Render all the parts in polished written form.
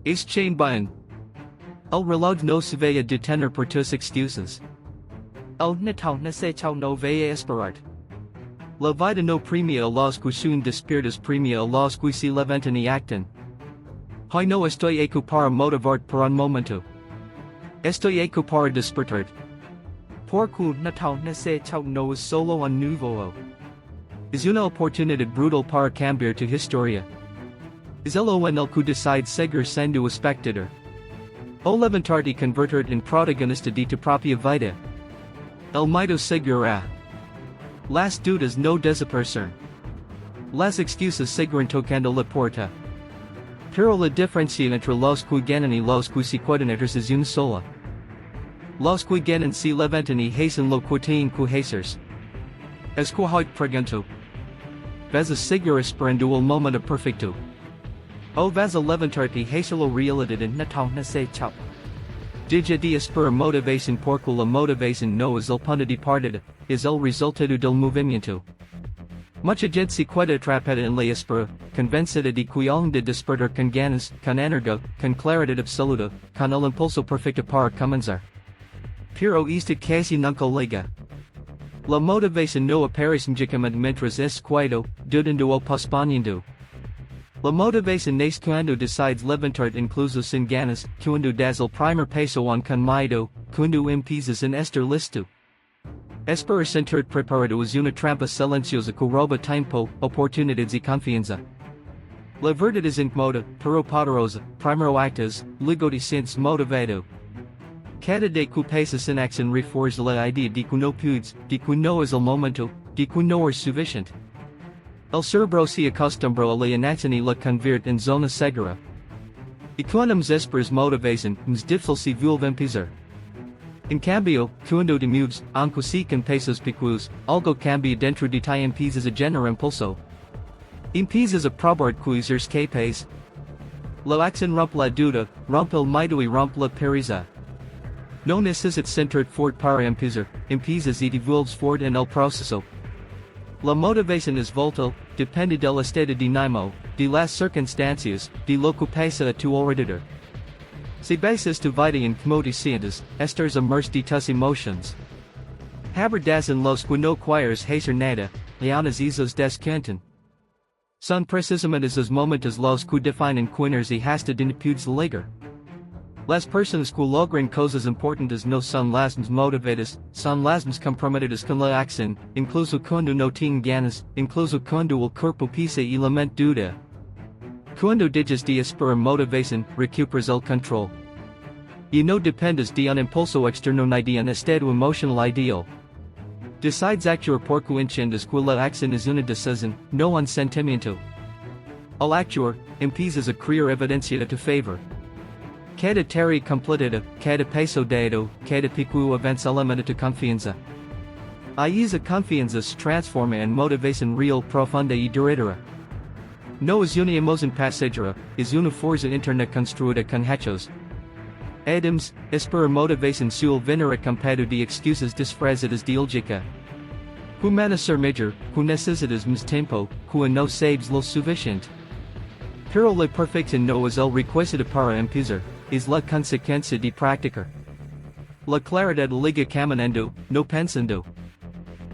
Este bien. El reloj no se va a detener por tus excuses. El Natal no se no va a esperar. La vida no premia a los que son despiertos, premia a los que se levantan y actan. Hoy no estoy aquí para motivarte por un momento. Estoy aquí para despertarte. Porque Natal no se no es solo un nuevo. Es una oportunidad brutal para cambiar tu historia. Es el en el que decides seguir siendo espectador. O levantarte y convertirte en protagonista de tu propia vida. El miedo seguirá. Las dudas no desaparecerán. Las excusas seguirán tocando la puerta. Pero la diferencia entre los que ganan y los que se quedan atrás es una sola. Los que ganan se levantan y hacen lo que tienen que hacer. Es que hoy pregunto. ¿Vas a seguir esperando el momento perfecto? O vas a levantarte y hacerlo realidad en Natal no se Deja de esperar motivación porque la motivación no es el punto de partida, es el resultado del movimiento. Mucha gente se queda atrapada en la espera, convencida de que aún de despertar con ganas, con energía, con claridad absoluta, con el impulso perfecto para comenzar. Pero esto casi nunca llega. La motivación no aparece mágicamente mientras es quieto, dudando o posponiendo. La motivación nace cuando decides levantarte incluso sin ganas, cuando das el primer paso con miedo, cuando empiezas en estar listo. Esperar sentirte preparado es una trampa silenciosa que roba tiempo, oportunidades y confianza. La verdad es incómoda, pero poderosa, primero actas, luego te sientes motivado. Cada day que pasas en acción refuerza la idea de que no puedes, de que no es el momento, de que no es suficiente. El cerebro se acostumbra a la inacción y la convierte en zona segura. Y cuando esperas motivación, es difícil se vuelve empezar. En cambio, cuando te mueves, aunque sea con pasos pequeños, algo cambia dentro de ti, empiezas a generar impulso. Empiezas a probar que eres capaz. La acción rompe la duda, rompe el miedo y rompe la pereza. No necesitas sentirte fuerte para empezar, empiezas y te vuelves fuerte en el proceso. La motivación es volátil, depende del estado de ánimo, de las circunstancias, de lo que pasa a tu alrededor. Si basas tu vida en cómo te sientes, estás inmerso de tus emociones. Haber en los que no quieres hacer nada, leones esos descantan. Son precisamente esos momentos los que definen quiénes y hasta de no puedes llegar. Las personas que logran cosas importantes no son las más motivadas, son las más comprometidas con la acción, incluso cuando no tienen ganas, incluso cuando el cuerpo pesa y la mente duda. Cuando dejas de esperar motivación, recuperas el control. Y no dependes de un impulso externo ni de un estado emocional ideal. Decides actuar porque entiendes que la acción es una decisión, no un sentimiento. Al actuar, empiezas a crear evidencia a tu favor. Cada tarea completada, cada paso dado, cada pequeño avance alimenta tu confianza. Ahí esa confianza se transforma en motivación real, profunda y duradera. No es una emoción pasajera, es una fuerza interna construida con hechos. Adams, esperar motivación suele venir acompañado de excusas disfrazadas de lógica. Humana ser mejor, que necesitas más tiempo, que no sabes lo suficiente. Pero la perfección no es el requisito para empezar, es la consecuencia de practicar. La claridad liga caminando, no pensando.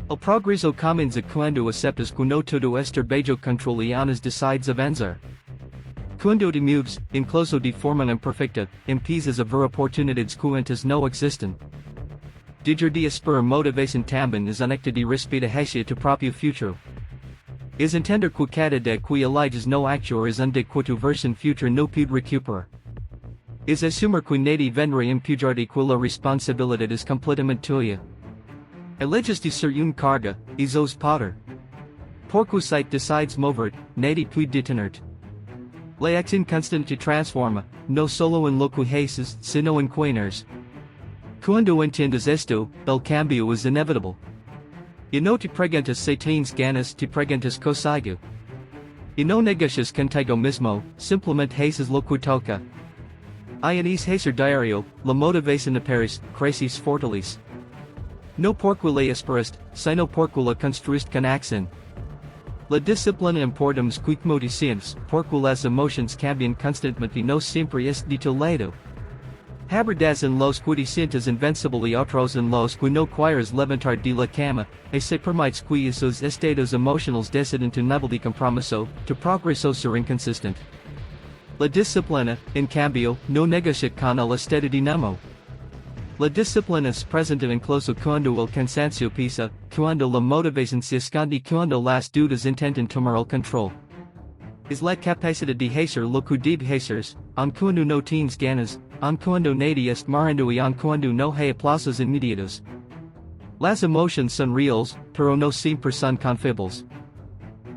El progreso comienza cuando aceptas que no todo está bajo control y aún decides avanzar. Cuando te mueves, incluso de forma imperfecta, empiezas a ver oportunidades que antes no existen. Dejar de esperar motivación también es un acto de respeto hacia tu propio futuro. Es entender que cada día que eliges no actuar es un día que tu versión futura no puede recuperar. Es asumir que nadie vendrá empujarte que la responsabilidad es completamente tuya. Eliges de ser una carga, y sos poder. Porque si decides moverte, nadie puede detenerte. La acción constante transforma, no solo en lo que haces, sino en quienes. Cuando entiendes esto, el cambio es inevitable. Y no te preguntas si tienes ganas, te preguntas qué sigue. Y no negocias contigo mismo, simplemente haces lo que toca. En ese hacer diario, la motivación aparece, crece y se fortalece. No porque la esperaste, sino porque la construiste con acción. La disciplina importante quic motivaciones, porque las emociones cambian constantemente no siempre es detallado. Haberdas en los que sientes invencible y otros en los que no quieres levantar de la cama, y se permites que esos estados emocionales deciden tu nivel de compromiso, tu progreso ser inconsistente. La disciplina, en cambio, no negocia con el estado de ánimo. La disciplina es presente incluso cuando el cansancio pesa, cuando la motivación se esconde y cuando las dudas intentan tomar el control. Es la capacidad de hacer lo que debe hacer, aun cuando no tienes ganas, aun cuando nadie está mirando y aun cuando no hay aplausos inmediatos. Las emociones son reales, pero no siempre son confiables.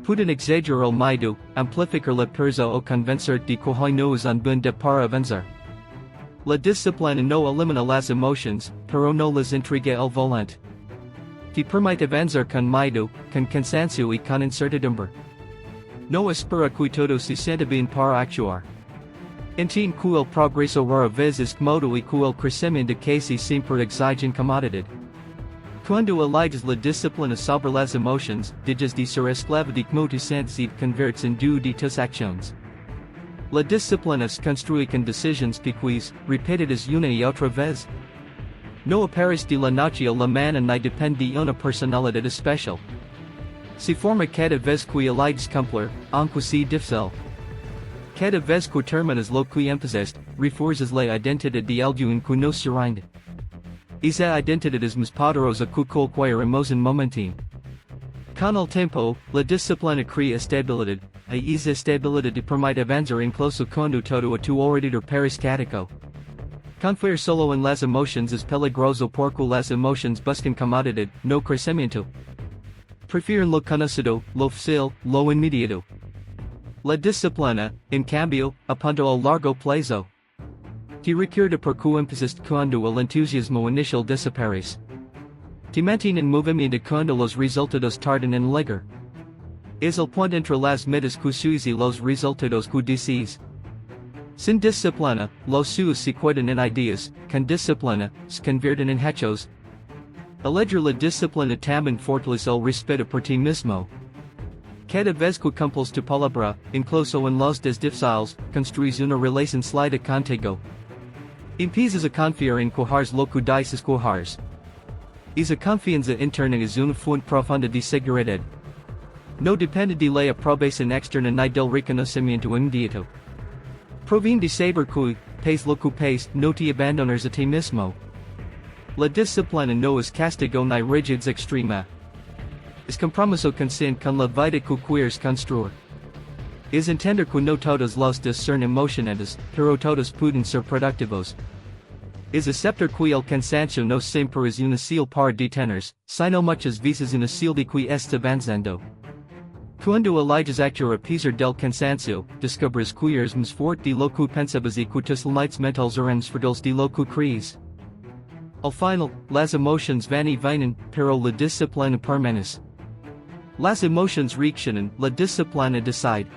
Pueden exagerar el miedo, amplificar la pereza o convencerte de que no es un buen día para avanzar. La disciplina no elimina las emociones, pero no las entrega al volante. Te permite avanzar con miedo, con cansancio y con incertidumbre. No espera que todo se sienta bien para actuar. Entiende que el progreso rara vez es cómodo y que el crecimiento casi siempre exige incomodidad. Cuando eliges la disciplina sobre las emociones, dejas de ser esclavo de cómo te sientes y te conviertes en dueño de tus acciones. La disciplina se construye con decisiones pequeñas, repetidas una y otra vez. No aparece de la noche a la mañana ni depende de una personalidad especial. Se forma cada vez que eliges cumplir, aunque sea difícil. Cada vez que terminas lo que empezaste, refuerzas la identidad de alguien que no se rinde. Esa identidad es más poderosa que cualquier emoción momentánea. Con el tiempo, la disciplina crea estabilidad, y esa estabilidad te permite avanzar incluso cuando todo a tu alrededor parece caótico. Confiar solo en las emociones es peligroso porque las emociones buscan comodidad, no crecimiento. Prefieren lo conocido, lo fácil, lo inmediato. La disciplina, en cambio, apunta a largo plazo. Te requiere porque empezaste cuando el entusiasmo inicial desaparece. Te mantiene en movimiento cuando los resultados tardan en llegar. Es el puente entre las metas que sueñas y los resultados que deseas. Sin disciplina, los sueños se quedan en ideas, con disciplina, se convierten en hechos. Elegir la disciplina también fortalece el respeto por ti mismo. Cada vez que cumples tu palabra, incluso en los días difíciles, construyes una relación sólida contigo. Empiezas a confiar en que harás lo que dices que harás. Esa confianza interna es una fuente profunda de seguridad. No depende de la aprobación externa ni del reconocimiento inmediato. Proviene de saber que, pese lo que pese, no te abandonas a ti mismo. La disciplina no es castigo ni rigidez extrema. Es compromiso consciente con la vida que quieres construir. Es entender que no todos los días son emocionantes, pero todos pueden ser productivos. Es aceptar que el cansancio no siempre es una señal para detenerse, sino muchas veces una señal de que está avanzando. Cuando eliges actuar a pesar del cansancio, descubres que eres más fuerte de lo que pensabas y que tus limites mentales eran más frágiles de lo que crees. Al final, las emociones van y vienen, pero la disciplina permanece. Las emociones reaccionan, la disciplina decide.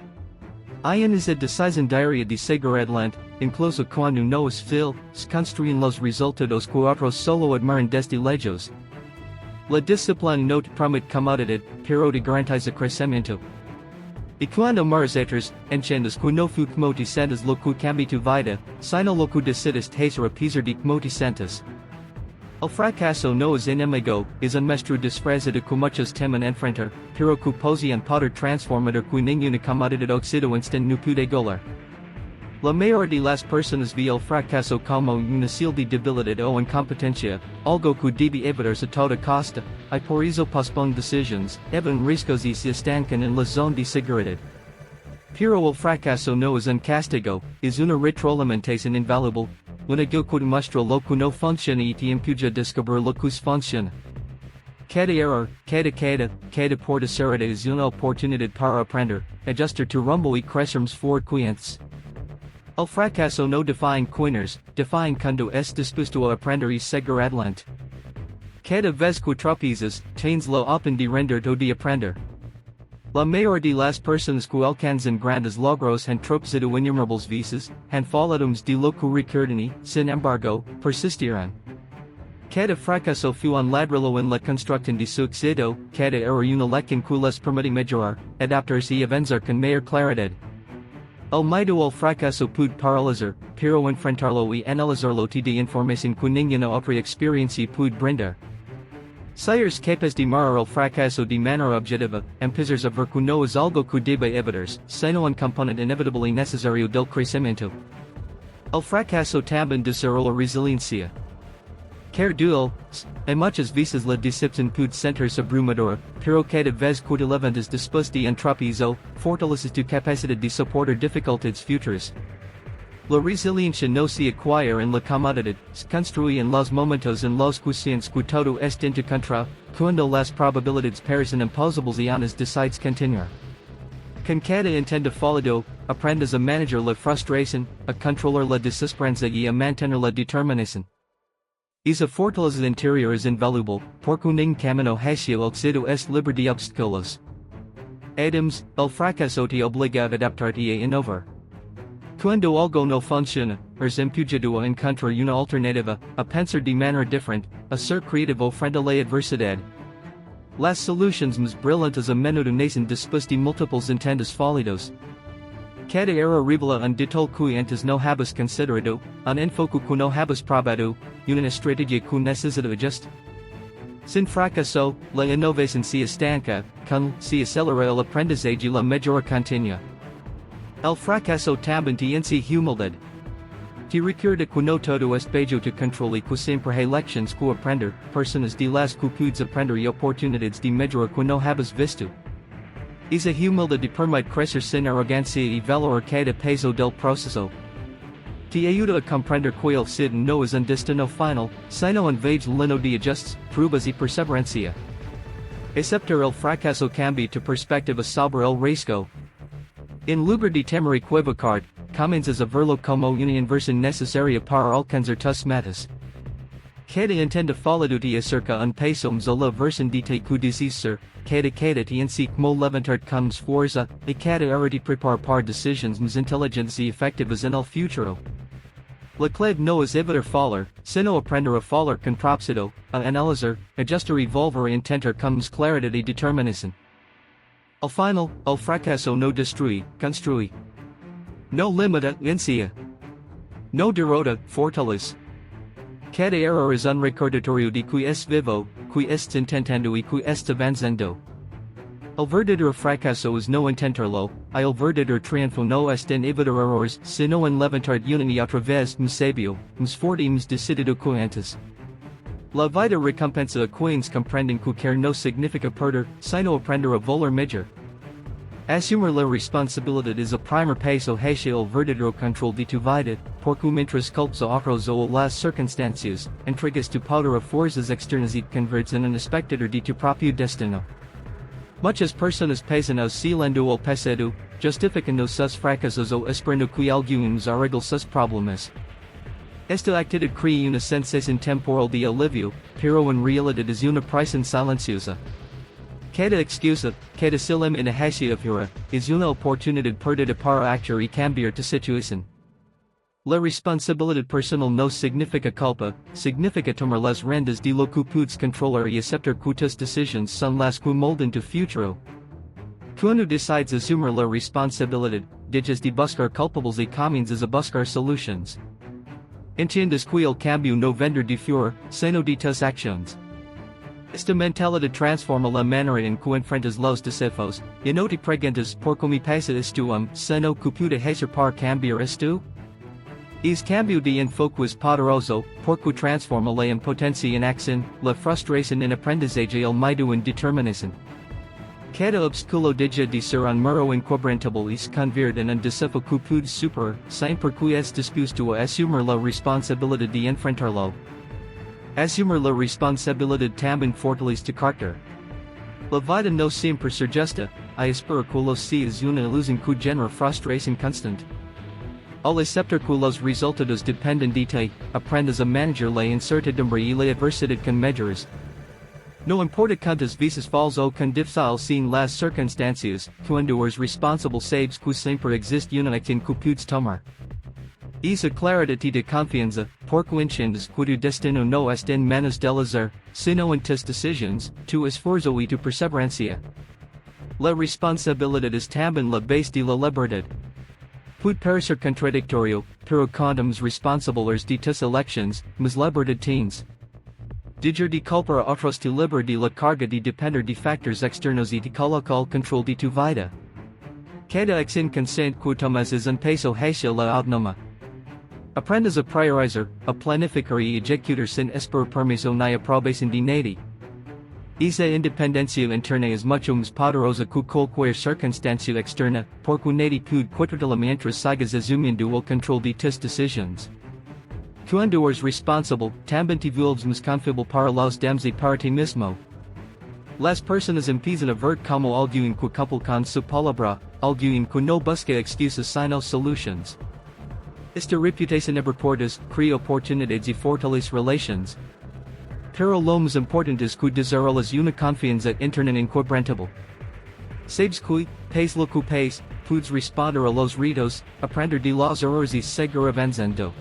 Hay esa decisión diaria de seguir adelante, incluso cuando no es fácil, se construyen los resultados que otros solo admiran desde lejos. La disciplina no te promete comodidad, pero te garantiza crecimiento. Y cuando miras atrás, entiendes que no fue como te sientes lo que cambió tu vida, sino lo que decidiste hacer a pesar de como te sientes. El fracaso no es enemigo, es un maestro disfrazado que muchos temen enfrentar, pero que posee poder transformador que ninguna comodidad o éxito instant no puede golar. La mayoría de las personas ve el fracaso como una señal de debilidad o incompetencia, algo que debe evitarse a toda costa, y por eso posponen decisiones, evitan riesgos y se estancan en la zona de seguridad. Pero el fracaso no es un castigo, es una retroalimentación invaluable, una guía que te muestra lo que no funciona y te impulsa a descubrir lo que funciona. Cada error, cada portacera es una oportunidad para aprender, ajustar tu rumbo y crecer más fuertes. El fracaso no define quiénes, define cuando es dispuesto a aprender y seguir adelante. Cada vez que tropiezas, tienes la opción de renderte o de aprender. La mayoría de las personas que alcanzan grandes logros han tropezado innumerables veces, han fallado de lo que recuerdan y, sin embargo, persistirán. Cada fracaso fu un ladrillo en la construcción de su éxito, cada error una lección que les permite mejorar, adaptarse y avanzar con mayor claridad. El miedo al fracaso puede paralizar, pero enfrentarlo y analizarlo te da información que ninguna otra experiencia puede brindar. Si eres capaz de mirar el fracaso de manera objetiva, empiezas a ver que no es algo que debe evitarse, sino un componente inevitable y necesario del crecimiento. El fracaso también desarrolla resiliencia. Car duels, en muchas veces la decepción puede sentirse abrumadora, pero cada vez que te levantas después de un tropiezo, fortaleces tu capacidad de soportar dificultades futuras. La resiliencia no se acquire en la comodidad, se construye en los momentos en los que sientes que todo está en tu contra, cuando las probabilidades parecen imposibles y aún decides continuar. Con cada intento fallido, aprendes a manejar la frustración, a controlar la desesperanza y a mantener la determinación. Esa fortaleza interior es invaluable, porque un camino hacia el éxito es libre de obstáculos. Adams, el fracaso te obliga a adaptarte y a innovar. Cuando algo no funciona, eres empujado a encontrar una alternativa, a pensar de manera diferente, a ser creativo frente a la adversidad. Las soluciones más brillantes a menudo nacen después de múltiples intentos fallidos. Cada error revela un detalle que antes no habías considerado, un enfoque que no habías probado, y una estrategia que necesita ajuste. Sin fracaso, la innovación se estanca, con se acelera el aprendizaje y la mejora continua. El fracaso también te enseña humildad. Te recuerda que no todo es bajo tu control y que siempre hay lecciones que aprender, personas de las que puedes aprender y oportunidades de mejora que no habías visto. Esa humildad te permite crecer sin arrogancia y valorar cada paso del proceso. Te ayuda a comprender que el éxito no es un destino final, sino un viaje lleno de ajustes, pruebas y perseverancia. Aceptar el fracaso cambia tu perspectiva sobre el riesgo. En lugar de temer equivocar, comienzas a verlo como una inversión necesaria para alcanzar tus metas. Cada intento fallido te acerca un paso más a la versión de ti que deseas ser, cada te enseña cómo levantarte con más fuerza, y cada error te prepara para decisiones más inteligentes y efectivas en el futuro. La clave no es evitar fallar, sino aprender a fallar con propósito, a analizar, ajustar y volver a intentar con más claridad y determinación. Al final, el fracaso no destruye, construye. No limita, enseña. No derrota, fortalece. Cada error es un recordatorio de que es vivo, que estás intentando y que estás avanzando. El verdadero fracaso es no intentarlo, y el verdadero triunfo no es en evitar errores, sino en levantarte una y otra vez más sabio, más fuerte y más decidido que antes. La vida recompensa a quienes comprenden que caer no significa perder, sino aprender a volar mejor. Asumir la responsabilidad es el primer paso hacia el verdadero control de tu vida, porque mientras culpas a otros o las circunstancias, entregas tu poder a fuerzas externas y te conviertes en un espectador de tu propio destino. Muchas personas pasan oscilando el pasado, justificando sus fracasos o esperando que algunos arreglen sus problemas. Esta actitud crea una sensación temporal de alivio, pero en realidad es una prisión silenciosa. Cada excusa, cada silem en hacia afuera, es una oportunidad perdida para actuar y cambiar tu situación. La responsabilidad personal no significa culpa, significa tomar las riendas de lo que puedes controlar y aceptar que tus decisiones son las que molden tu futuro. Cuando decides asumir la responsabilidad, dejas de buscar culpables y comienzas a buscar soluciones. Entiendes que el cambio no vendrá de fuera, sino de tus acciones. Esta mentalidad transforma la manera en que enfrentas los desafíos, y no te preguntas por qué me pasa esto sino que puedo hacer para cambiar esto. Es cambio de enfoque es poderoso, porque transforma la impotencia en acción, la frustración en aprendizaje y el miedo en determinación. Cada obstáculo deja de ser un mero inquebrantable y se convierte en un desafío que puedes superar, siempre que es dispuesto a asumir la responsabilidad de enfrentarlo. Asumir la responsabilidad también fortalece tu carácter. La vida no siempre ser justa, y espero que lo sea es una ilusión que genera frustración constante. Al aceptar que los resultados dependen de ti, aprendes a manejar la incertidumbre y la adversidad con mejoras. No importa cuántas veces falls o con difícil sean las circunstancias, cuando eres responsable sabes que siempre existe una acción que puedes tomar. Isa claridade de confiança, porque entendes que o destino não está em manos delas sino em tus decisões, tu esforço e tu perseverança. La responsabilidade es também la base de la liberdade. Pode parecer contradictório, pero condamos responsables de tus elections, mas liberdade tens. Dejar de culpar a otros te libera de la carga de depender de factores externos e te coloca al control de tu vida. Cada acción consciente que tomas es un paso hacia la autonoma. Aprendas a priorizar, a planificar e executar sin esperar permiso ni aprobación de nadie. Esa independencia interna es mucho más poderosa que cualquier circunstancia externa, porque nadie puede quitártela mientras sigas asumiendo el control de tus decisiones. Cuando eres responsable, también te vuelves más confiable para los demás y para ti mismo. Las personas empiezan a ver como alguien que cumple con su palabra, alguien que no busca excusas sino solutions. Esta reputación reportas, crea oportunidades y fortalece relations. Pero lo más importante es que desarrollas una confianza interna inquebrantable. Sabes que, pese lo que pese, puedes responder a los retos, aprender de los errores y seguir avanzando.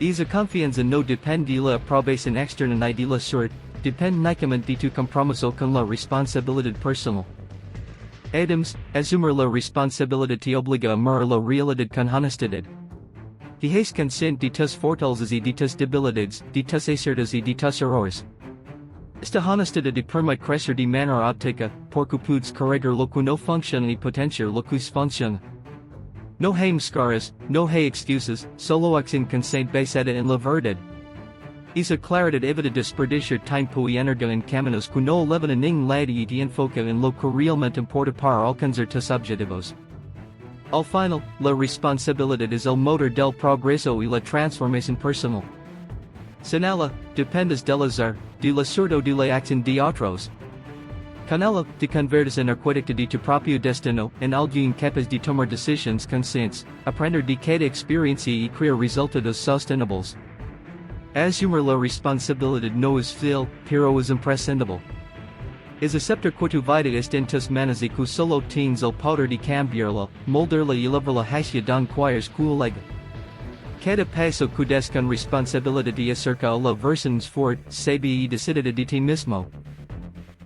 Esa confianza no depende de la aprobación externa ni de la suerte, depende únicamente de tu compromiso con la responsabilidad personal. Adams, asumir la responsabilidad te obliga a mirar la realidad con honestidad. Dejas consciente de tus fortalezas y de tus debilidades, de tus aciertos y de tus errores. Esta honestidad te permite crecer de manera óptica, porque puedes corregir lo que no funciona y potenciar lo que funciona. No hay máscaras, no hay excusas, solo acción consciente basada en la verdad. Esa claridad evita desperdiciar tiempo y energía en caminos que no elevan a ningún lado y te enfoca en lo que realmente importa para alcanzar tus objetivos. Al final, la responsabilidad es el motor del progreso y la transformación personal. Sin ella, dependes del azar, de la suerte o de la acción de otros. Con ella, te conviertes en arquitecto de tu propio destino, en alguien capaz de tomar decisiones conscientes, aprender de cada experiencia y crear resultados sostenibles. Asumir la responsabilidad no es fácil, pero es imprescindible. Es aceptar que tu vida está en tus manos y que solo tienes el poder de cambiarla, moldarla y elevarla hacia don quieres que llegue. Cada paso que des con responsabilidad y acerca a la versión fuerte, sabia y decidida de ti mismo.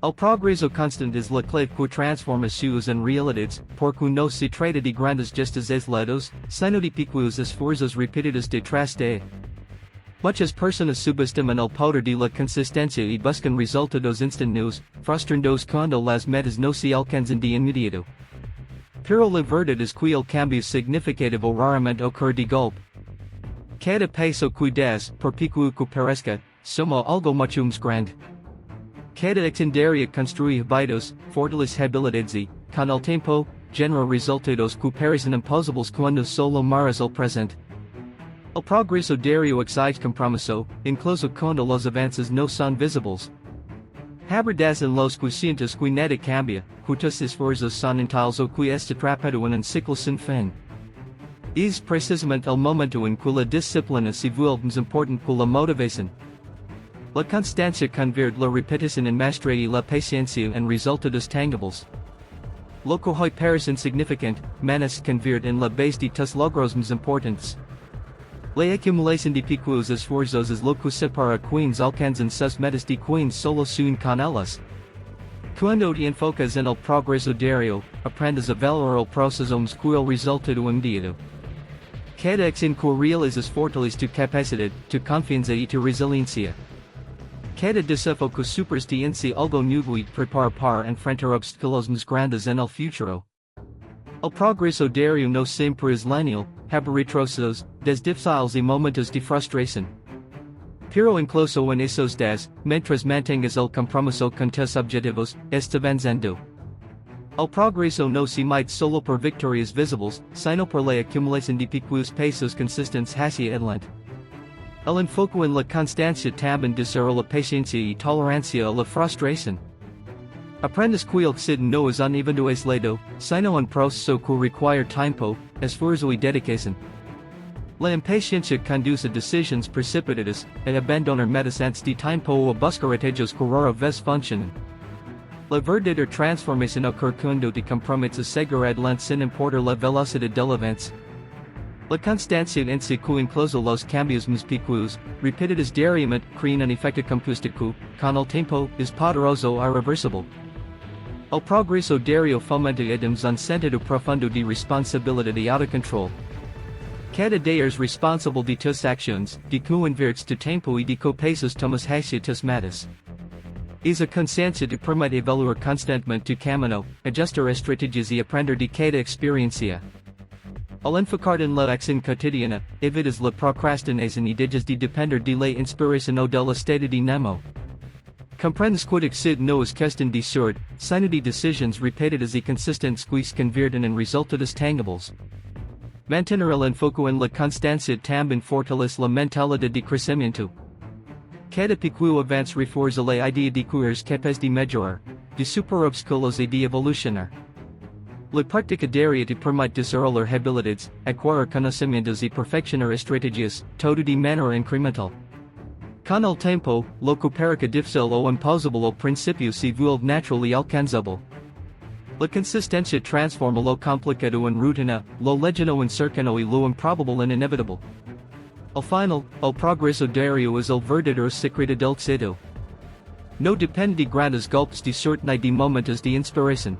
El progreso constante es la clave que transforma sus en realidades, porque no se trata de grandes gestos aislados, sino de pequeños esfuerzos repetidos detrás de. Muchas personas subestiman el poder de la consistencia y buscan resultados instantáneos, frustrandos cuando las metas no se alcanzan de inmediato. Pero la verdad es que el cambio significativo raramente ocurre de golpe. Cada paso que das, por pequeño que parezca, suma algo mucho más grande. Cada acción diaria construye hábitos, fortalece habilidades y, con el tiempo, genera resultados que parecen imposibles cuando solo miras el presente. El progreso diario exige compromiso, incluso cuando los avances no son visibles. Habrás en los que sientes que nada cambia, que tus esfuerzos son inútiles o que está atrapado en un ciclo sin fin. Es precisamente el momento en que la disciplina se vuelve más importante que la motivación. La constancia convierte la repetición en maestría y la paciencia en resultados tangibles. Lo que hoy parece insignificante, mañana se convierte en la base de tus logros más importantes. La acumulación de pequeños esfuerzos es lo que separa quienes alcanzan sus metas de quienes solo sueñan con ellas. Cuando te enfocas en el progreso diario, aprendes a valorar el proceso más que el resultado inmediato. Cada acción que realizas fortalece tu capacidad, tu confianza y tu resiliencia. Cada desafío que superas te enseña algo nuevo y te prepara para enfrentar obstáculos más grandes en el futuro. El progreso diario no siempre es lineal, habrá retrocesos, difíciles y momentos de frustración. Pero incluso en esos días, mientras mantengas el compromiso con tus objetivos, estás avanzando. El progreso no se mide solo por victorias visibles, sino por la acumulación de pequeños pasos consistentes hacia adelante. El enfoque en la constancia también desarrolla paciencia y tolerancia a la frustración. Aprendes que el éxito no es un evento aislado, sino un proceso que requiere tiempo, esfuerzo y dedicación. La impaciencia conduce a decisiones precipitadas, a abandonar metas antes de tiempo o a buscar atajos que rara vez funcionan. La verdadera transformación ocurre cuando te comprometes a seguir adelante sin importar la velocidad del avance. La constancia en se que incluso los cambios más pequeños, repetidos diariamente, crean un efecto compuesto que, con el tiempo, es poderoso y irreversible. El progreso diario fomenta idemos un sentido profundo de responsabilidad y autocontrol. Cada día es responsable de tus acciones, de que inviertes tu tiempo y de que pasos tomas hacia tus metas. Esa conciencia te permite evaluar constantemente tu camino, ajustar estrategias y aprender de cada experiencia. Al enfocarte en la acción cotidiana, evitas la procrastinación y dejas de depender de la inspiración o del estado de ánimo. Comprendes que Exito no es cuestión de suerte, sino de decisiones repetidas y consistentes que se convierten en resultados tangibles. Mantener el enfoque en la constancia también fortalece la mentalidad de crecimiento. Cada pequeño avance refuerza la idea de que eres capaz de mejorar, de superar obstáculos y de evolucionar. La práctica diaria te permite desarrollar habilidades, adquirir conocimientos y perfeccionar estrategias, todo de manera incremental. Con el tiempo, lo que parece difícil o imposible al principio se vuelve natural y alcanzable. La consistencia transforma lo complicado en rutina, lo lejano en cercano y lo improbable en inevitable. Al final, el progreso diario es el verdadero secreto del éxito. No depende de grandes golpes de suerte ni de momentos de inspiración.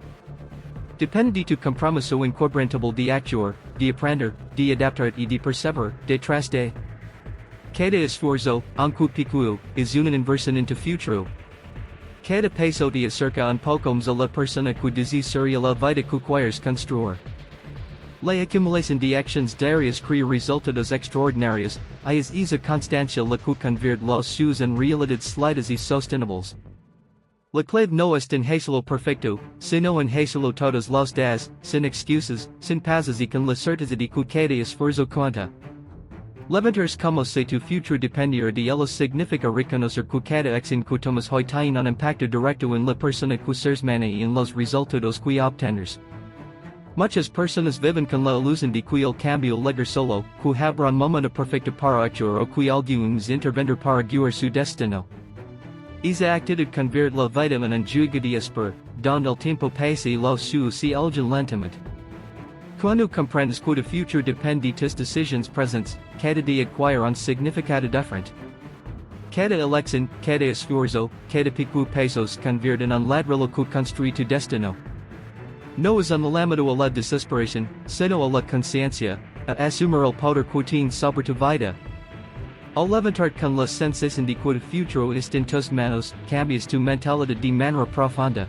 Depende de tu compromiso inquebrantable de actuar, de aprender, de adaptarte y de perseverar, detrás de. Cada esfuerzo, aunque pequeño, es una inversión en tu futuro. Cada paso te acerca un poco más a la persona que deseas ser y a la vida que quieres construir. La acumulación de acciones diarias crea resultados extraordinarios, y es esa constancia la que convierte los sueños en realidades sólidas y sostenibles. La clave no está en hacerlo perfecto, sino en hacerlo todos los días, sin excusas, sin pausas y con la certeza de que cada esfuerzo cuenta. Levantarse como si tu futuro dependiera de ello significa reconocer que cada acción que tomas hoy tiene un impacto directo en la persona que seres mañana y en los resultados que obtendrás. Muchas personas viven con la ilusión de que el cambio llegar solo, que habrá un momento perfecto para actuar o que algunos intervendrá para guiar su destino. Esa actitud convierte la vida en un juego de espera, donde el tiempo pasa y los sueños se alejan lentamente. Cuando comprendes que tu futuro depende de tus decisiones presentes, cada día adquiere un significado diferente. Cada elección, cada esfuerzo, cada pequeño paso se convierte en un ladrillo que construye tu destino. No es un llamado a la desesperación, sino a la conciencia, a asumir el poder que tienes sobre tu vida. Al levantarte con la sensación de que tu futuro está en tus manos, cambias tu mentalidad de manera profunda.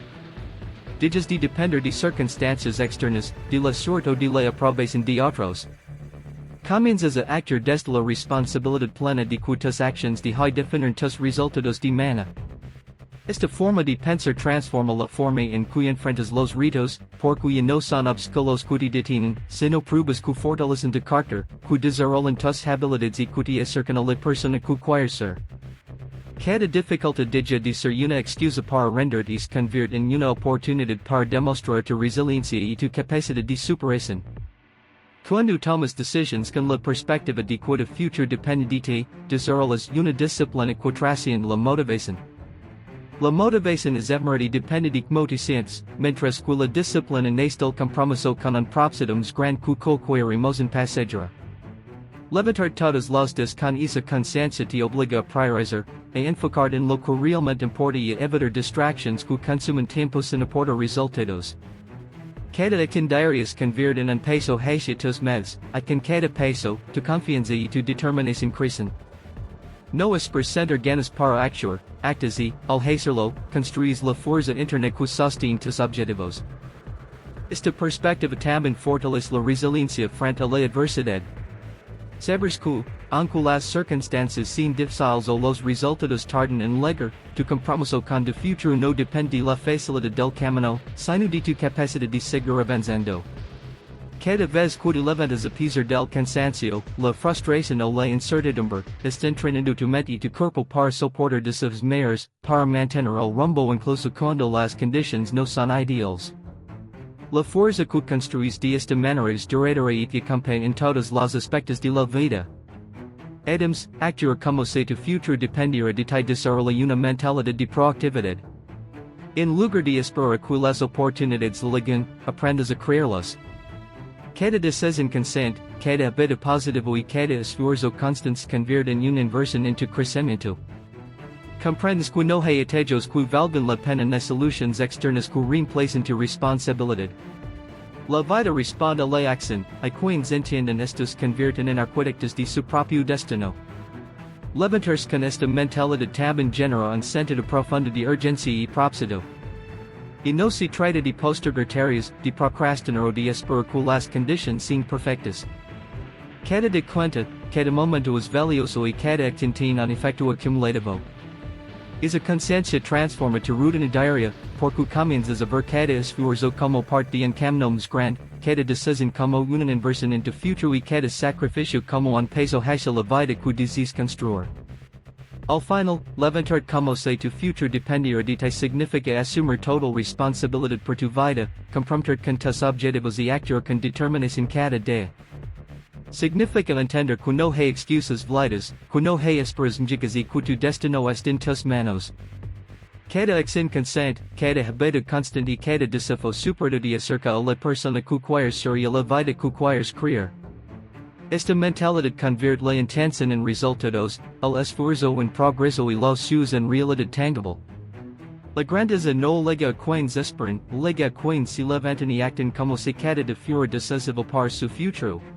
Dejas de depender de circunstancias externas, de la suerte o de la aprobación de otros. Comienzas a actuar desde la responsabilidad plena de que tus acciones definan tus resultados de mañana. Esta forma de pensar transforma la forma en que enfrentas los retos, porque ya no son obstáculos que te detienen, sino pruebas que fortalecen tu carácter, que desarrollan tus habilidades y que te acercan a la persona que quieres ser. Cada dificultad deja de ser una excusa para renderte y se convierte en una oportunidad para demostrar tu resiliencia y tu capacidad de superación. Cuando tomas decisiones con la perspectiva de que tu futuro depende de ti, desarrollas una disciplina que trasciende la motivación. La motivación es efímera y depende de cómo te sientes, mientras que la disciplina necesita el compromiso con un propósito más grande que cualquier en pasajera. Levantar todos los días con esa conciencia te obliga a priorizar, a enfocarte en lo que realmente importa y a evitar distracciones que consumen tiempo sin aportar resultados. Cada acción diaria se convierte en un paso hacia tus metas, y con cada paso, tu confianza y tu determinación crecen. No es por sentir ganas para actuar, actas y, al hacerlo, construyes la fuerza interna que sostiene tus objetivos. Esta perspectiva también fortalece la resiliencia frente a la adversidad. Sabes que, aunque las circunstancias sean difíciles o los resultados tardan en llegar, tu compromiso con tu futuro no depende de la facilidad del camino, sino de tu capacidad de seguir avanzando. Cada vez que te levantas a pesar del cansancio, la frustración o la incertidumbre, estás entrenando tu mente y tu cuerpo para soportar desafíos mayores, para mantener el rumbo incluso cuando las condiciones no son ideales. La fuerza que construyes de esta manera es duradera y te acompaña en todos los aspectos de la vida. Además, actuar como si tu futuro dependiera de ti desarrolla una mentalidad de proactividad. En lugar de esperar que las oportunidades lleguen, aprendes a crearlas. Cada decisión consciente, cada habita positivo y cada esfuerzo constante convierte en una inversión into crecimiento. Comprendes que no hay atajos que valgan la pena ni soluciones externas que reemplacen tu responsabilidad. La vida responde a la acción, y quienes entienden estos convierten en arquitectos de su propio destino. Levantarse con esta mentalidad también genera un sentido profundo de urgencia y propósito. Y no se trata de postergar tareas, de procrastinar o de esperar que las condiciones sean perfectas. Cada de cuenta, cada momento es valioso y cada acción tiene un efecto acumulativo. Es a conciencia transforma tu rutina diaria, porque comienzas a ver cada esfuerzo como parte de un camino más grande, cada decisión como una inversión en tu futuro y cada sacrificio como un peso hacia la vida que deseas construir. Al final, levantarte como si tu futuro dependiera de ti significa asumir total responsabilidad por tu vida, comprometer con tus objetivos y actuar con determinación cada día. Significa entender que no hay excusas válidas, que no hay esperas mágicas y que tu destino está en tus manos. Cada acción consciente, cada habito constante y cada desafío superado de acerca a la persona que quieres ser y a la vida que quieres crear. Esta mentalidad convierte la intención en resultados, el esfuerzo en progreso y los sueños en realidad tangible. La grandeza no llega a quienes esperan, llega a quienes se levantan y actan como si cada de fuera decisivo para su futuro.